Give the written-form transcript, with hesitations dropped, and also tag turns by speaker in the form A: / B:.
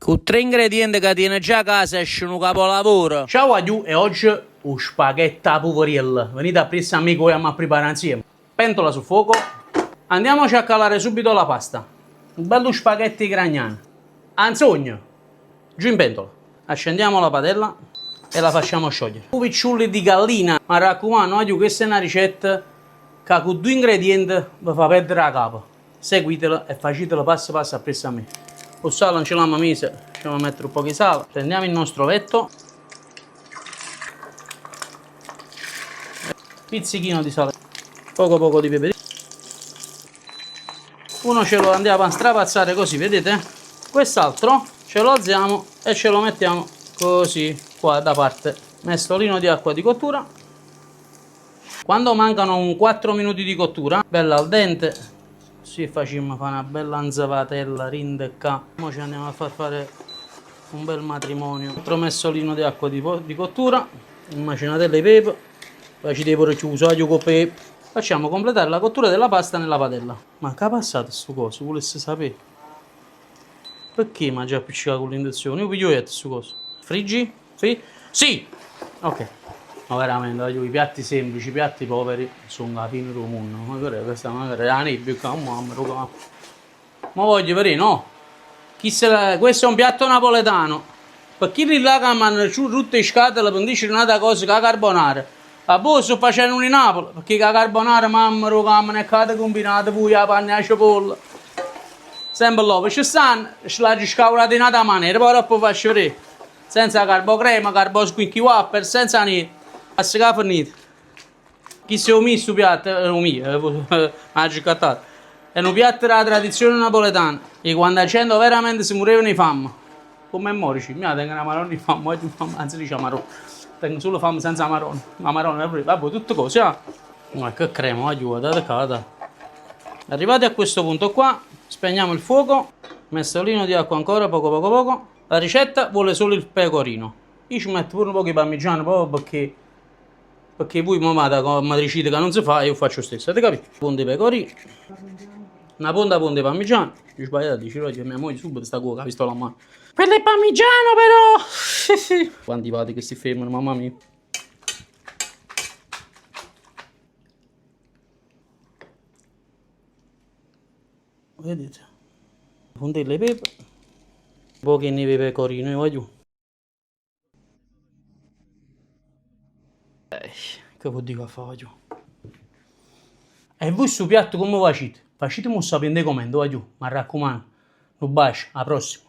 A: Con 3 ingredienti che tiene già a casa esce un capolavoro. Ciao a tutti e oggi un spaghetto a puvoriella. Venite a presa amico e a preparare insieme. Pentola sul fuoco. Andiamoci a calare subito la pasta. Un bello spaghetti gragnani. Anzogno. Giù in pentola. Accendiamo la padella e la facciamo sciogliere. Picciulli di gallina. Ma raccomando, questa è una ricetta che con 2 ingredienti vi fa perdere la capa. Seguitela e facetela passo passo appresso a me. Il sale non ce l'abbiamo messo, ci a mettere un po' di sale. Prendiamo il nostro vetto. Pizzichino di sale. Poco di pepe. Uno ce lo andiamo a strapazzare così, vedete? Quest'altro ce lo alziamo e ce lo mettiamo così qua da parte. Mestolino di acqua di cottura. Quando mancano un 4 minuti di cottura, bella al dente, si facciamo fare una bella inzavatella, rindecca. Ora ci andiamo a fare un bel matrimonio. Altro messolino di acqua di cottura, un macinatello di pepe, poi ci devo usare con pepe. Facciamo completare la cottura della pasta nella padella. Ma che è passato sto coso? Volesse sapere? Perché mi ha già appiccicato con l'induzione? Io piglio questo coso. Friggi? Sì? Sì! Ok. Ma veramente, i piatti semplici, i piatti poveri sono la fine del mondo. Magari questa magari è la nebbia, mamma. Ma voglio vedere, no? Questo è un piatto napoletano. Per chi lì là che mi hanno tutte le scatole per dire un'altra cosa che la carbonara. A voi sto facendo in Napoli, perché la carbonara mamma non è cata combinata, poi la panna e la cipolla. Sempre là, ci stanno, ce l'ha scavolata in altra maniera, poi dopo faccio vedere. Senza carbocrema, squicchi wapper, senza niente. Basta che ha finito. Chi si è omesso piatto? È un mio, ha giocato. È un piatto della tradizione napoletana. E quando la gente veramente si morivano di fame. Come morici, mi tengo una marrone di fame, anzi dice marrone. Tengo solo fame senza marrone. Ma marrone, vabbè, tutte cose, Ma che crema, guardate qua. Arrivati a questo punto qua, spegniamo il fuoco. Mestolino di acqua ancora, poco. La ricetta vuole solo il pecorino. Io ci metto pure un po' di parmigiano, proprio perché voi mi dicete che non si fa e io faccio stesso, avete capito? Ponte pecorino, una ponta di parmigiano. Io sbagliato a dire oggi mia moglie subito sta cuoca, visto la mano. Quello è parmigiano però! Quanti pati che si fermano, mamma mia. Vedete? Puntelle pepe. Pochi ne pecorino, io voglio. Che vuol dire che faccio? E voi sto piatto come facete? Facetemi sapere nei commenti, mi raccomando. Un bacio, alla prossima.